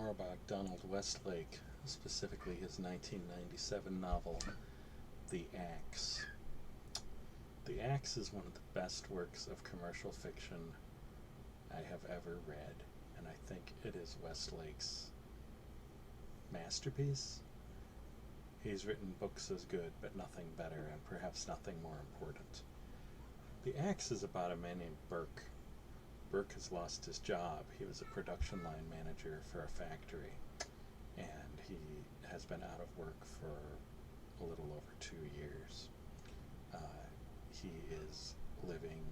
more about Donald Westlake, specifically his 1997 novel, The Axe. The Axe is one of the best works of commercial fiction I have ever read, and I think it is Westlake's masterpiece. He's written books as good, but nothing better, and perhaps nothing more important. The Axe is about a man named Burke. Burke has lost his job. He was a production line manager for a factory, and he has been out of work for a little over 2 years. He is living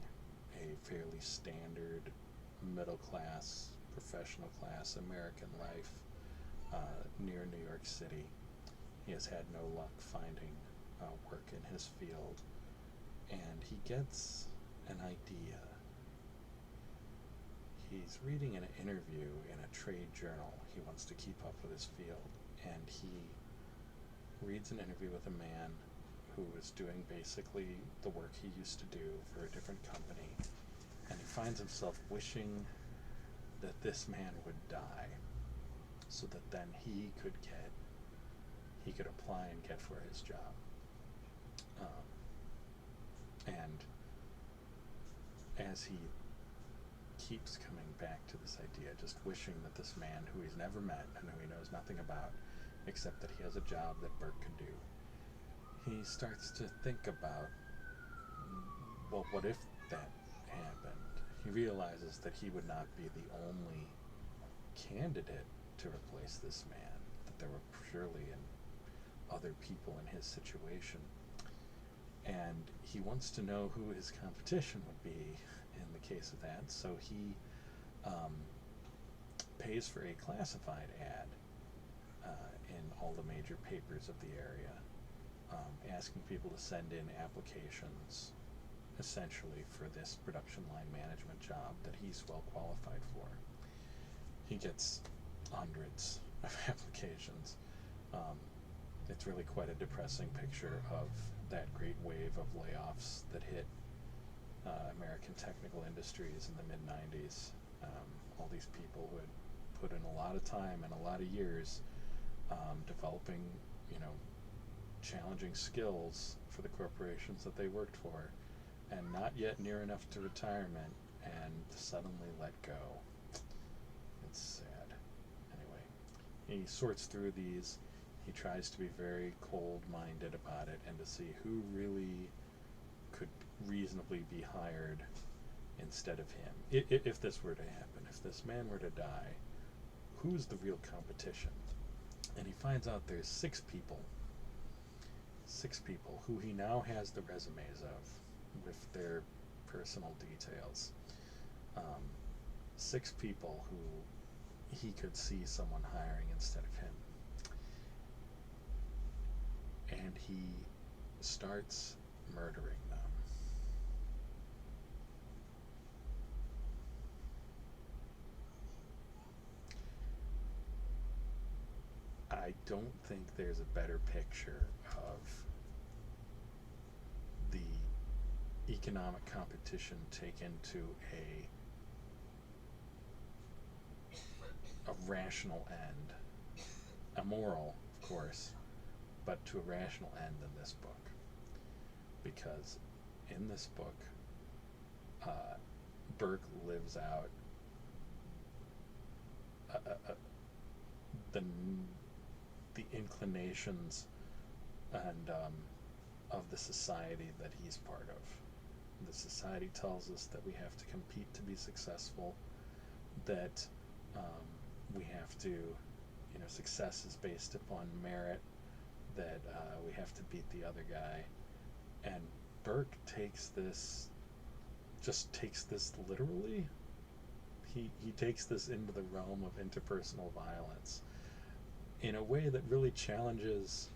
a fairly standard middle class, professional class American life near New York City. He has had no luck finding work in his field, and he gets an idea. He's reading an interview in a trade journal. He wants to keep up with his field, and he reads an interview with a man who is doing basically the work he used to do for a different company, and he finds himself wishing that this man would die so that then he could apply and get for his job. And as he keeps coming back to this idea, just wishing that this man who he's never met and who he knows nothing about, except that he has a job that Burke could do, he starts to think about, well, what if that happened? He realizes that he would not be the only candidate to replace this man, that there were surely other people in his situation, and he wants to know who his competition would be in the case of that, so he pays for a classified ad in all the major papers of the area, asking people to send in applications essentially for this production line management job that he's well qualified for. He gets hundreds of applications. It's really quite a depressing picture of that great wave of layoffs that hit American technical industries in the mid-90s. All these people who had put in a lot of time and a lot of years developing, challenging skills for the corporations that they worked for, and not yet near enough to retirement, and suddenly let go. It's sad. Anyway, he sorts through these. He tries to be very cold-minded about it and to see who really could reasonably be hired instead of him. If this were to happen, if this man were to die, who's the real competition? And he finds out there's six people who he now has the resumes of with their personal details. 6 people who he could see someone hiring instead of him. And he starts murdering them. I don't think there's a better picture of the economic competition taken to a rational end. Immoral, of course, but to a rational end than this book. Because in this book, Burke lives out the inclinations and of the society that he's part of. The society tells us that we have to compete to be successful, that we have to, success is based upon merit, that we have to beat the other guy. And Burke takes this literally. He takes this into the realm of interpersonal violence in a way that really challenges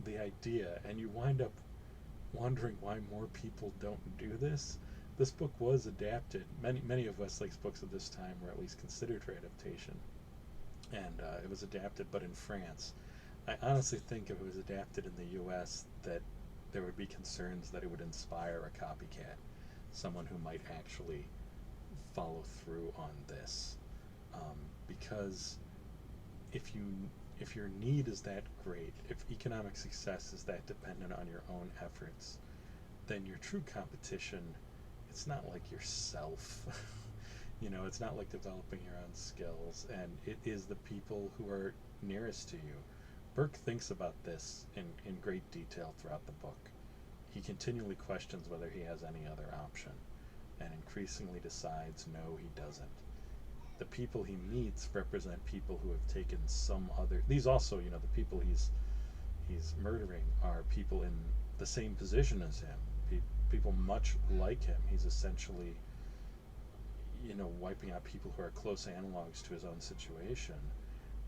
the idea, and you wind up wondering why more people don't do this. This book was adapted. Many of Westlake's books at this time were at least considered for adaptation, and it was adapted, but in France. I honestly think if it was adapted in the U.S., that there would be concerns that it would inspire a copycat, someone who might actually follow through on this, because if you if your need is that great, if economic success is that dependent on your own efforts, then your true competition, it's not like yourself. It's not like developing your own skills, and it is the people who are nearest to you. Burke thinks about this in great detail throughout the book. He continually questions whether he has any other option, and increasingly decides no, he doesn't. The people he meets represent people who have taken some other. These also, the people he's murdering are people in the same position as him. People much like him. He's essentially, wiping out people who are close analogs to his own situation,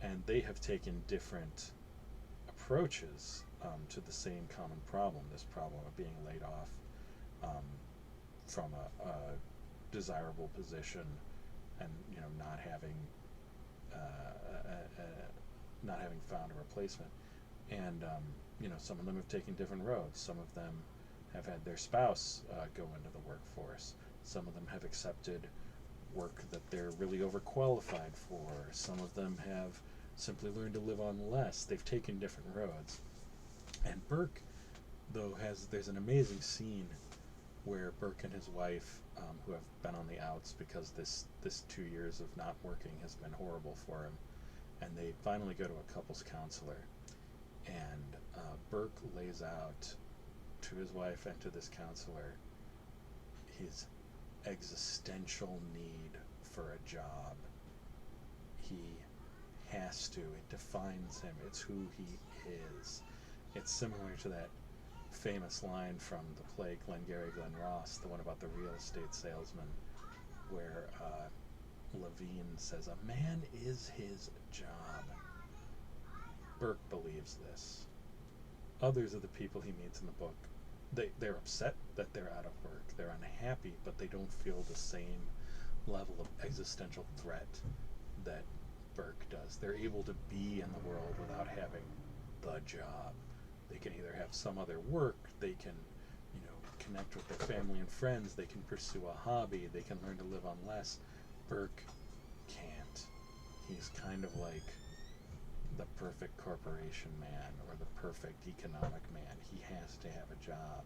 and they have taken different approaches to the same common problem. This problem of being laid off um, from a desirable position, and not having not having found a replacement. And some of them have taken different roads. Some of them have had their spouse go into the workforce. Some of them have accepted work that they're really overqualified for. Some of them have simply learned to live on less. They've taken different roads. And Burke, though, there's an amazing scene where Burke and his wife, who have been on the outs because this 2 years of not working has been horrible for him, and they finally go to a couples counselor, and Burke lays out to his wife and to this counselor his existential need for a job. He has to. It defines him. It's who he is. It's similar to that famous line from the play Glengarry Glen Ross, the one about the real estate salesman, where Levine says, "A man is his job." Burke believes this. Others of the people he meets in the book, they're upset that they're out of work. They're unhappy, but they don't feel the same level of existential threat that Burke does. They're able to be in the world without having the job. They can either have some other work, they can, connect with their family and friends, they can pursue a hobby, they can learn to live on less. Burke can't. He's kind of like the perfect corporation man or the perfect economic man. He has to have a job.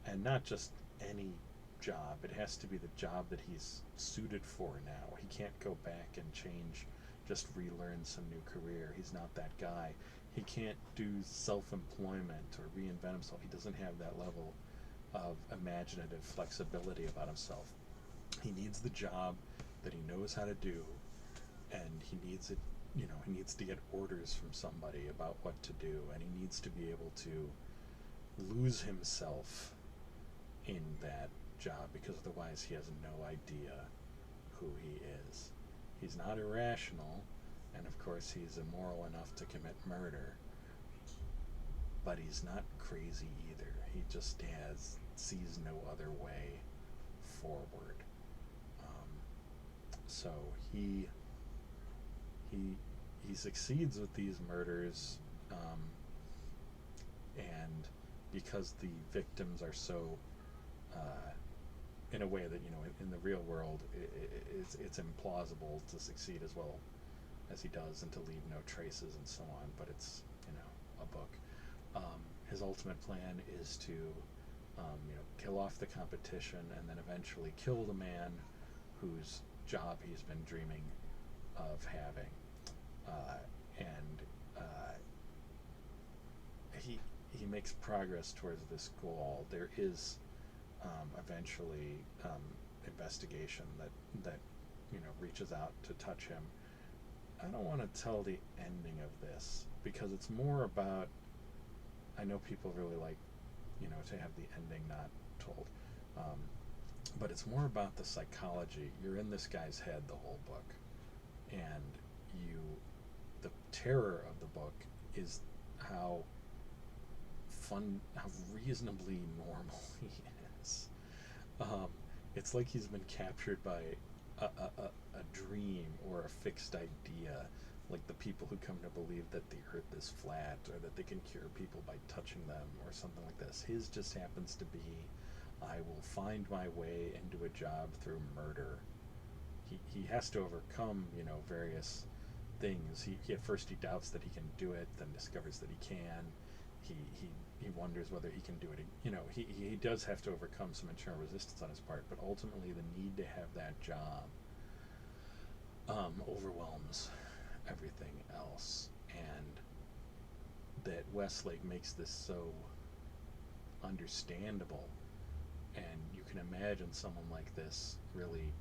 And not just any job. It has to be the job that he's suited for now. He can't go back and change, just relearn some new career. He's not that guy. He can't do self-employment or reinvent himself. He doesn't have that level of imaginative flexibility about himself. He needs the job that he knows how to do, and he needs it, he needs to get orders from somebody about what to do, and he needs to be able to lose himself in that job, because otherwise he has no idea who he is. He's not irrational, and of course he's immoral enough to commit murder, but he's not crazy either. He just sees no other way forward. So he succeeds with these murders, and because the victims are so in a way that in the real world it's implausible to succeed as well as he does and to leave no traces and so on, but it's a book. His ultimate plan is to kill off the competition and then eventually kill the man whose job he's been dreaming of having, and he makes progress towards this goal. There is eventually investigation that reaches out to touch him. I don't want to tell the ending of this because it's more about, I know people really like to have the ending not told, but it's more about the psychology. You're in this guy's head the whole book, and the terror of the book is how reasonably normal he is. It's like he's been captured by a dream or a fixed idea, like the people who come to believe that the earth is flat or that they can cure people by touching them or something like this. His just happens to be, I will find my way into a job through murder. He has to overcome various things. He at first he doubts that he can do it, then discovers that he can. He wonders whether he can do it. He does have to overcome some internal resistance on his part, but ultimately the need to have that job overwhelms everything else, and that Westlake makes this so understandable, and you can imagine someone like this really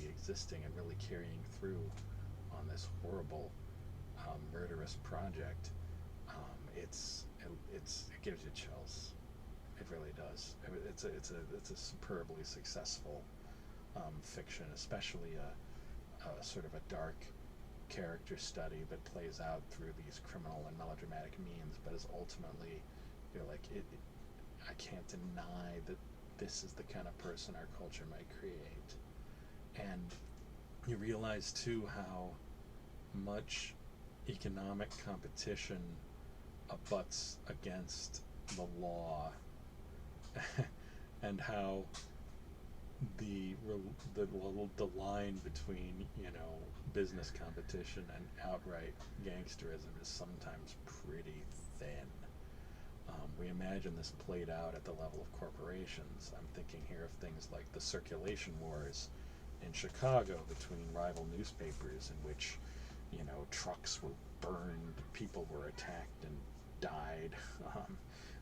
existing and really carrying through on this horrible murderous project. It gives you chills. It really does. It's a superbly successful fiction, especially a sort of a dark character study that plays out through these criminal and melodramatic means, but is ultimately, you're like, I can't deny that this is the kind of person our culture might create. And you realize too how much economic competition abuts against the law, and how the line between business competition and outright gangsterism is sometimes pretty thin. We imagine this played out at the level of corporations. I'm thinking here of things like the circulation wars in Chicago between rival newspapers, in which trucks were burned, people were attacked and died.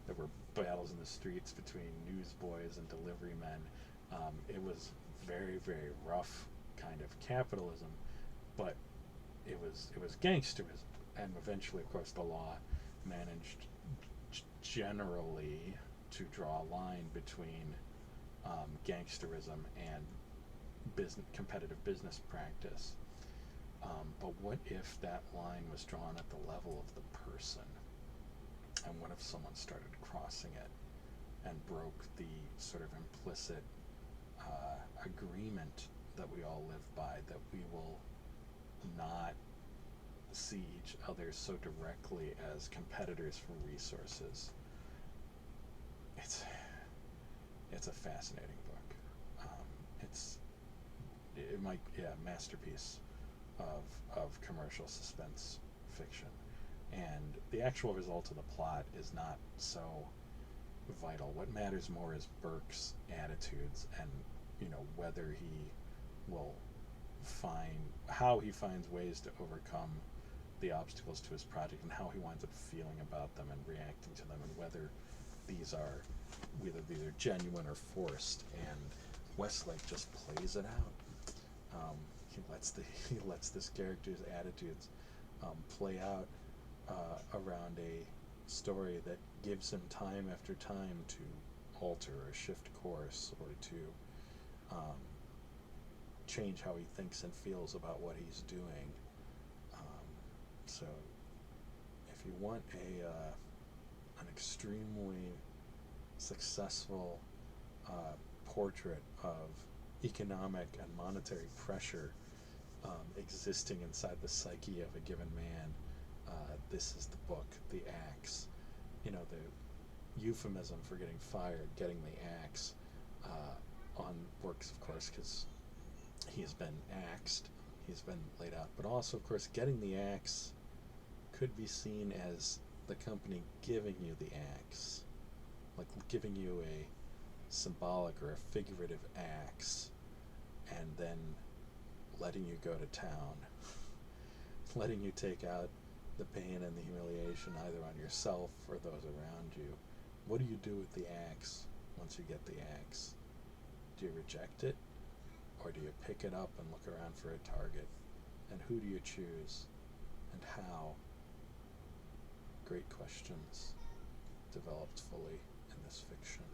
There were battles in the streets between newsboys and delivery men. It was very, very rough kind of capitalism, but it was gangsterism, and eventually, of course, the law managed generally to draw a line between gangsterism and competitive business practice. But what if that line was drawn at the level of the person? And what if someone started crossing it and broke the sort of implicit agreement that we all live by, that we will not see each other so directly as competitors for resources? It's a fascinating book. It might, masterpiece of commercial suspense fiction. And the actual result of the plot is not so vital. What matters more is Burke's attitudes, and whether he will how he finds ways to overcome the obstacles to his project, and how he winds up feeling about them and reacting to them, and whether these are genuine or forced. And Westlake just plays it out. He lets this character's attitudes play out around a story that gives him time after time to alter or shift course, or to change how he thinks and feels about what he's doing. So if you want an extremely successful portrait of economic and monetary pressure existing inside the psyche of a given man, this is the book, The Axe. The euphemism for getting fired, getting the axe, on works, of course, because he has been axed, he's been laid out, but also, of course, getting the axe could be seen as the company giving you the axe, like giving you a symbolic or a figurative axe, and then letting you go to town, letting you take out the pain and the humiliation either on yourself or those around you. What do you do with the axe once you get the axe? Do you reject it, or do you pick it up and look around for a target? And who do you choose, and how? Great questions developed fully in this fiction.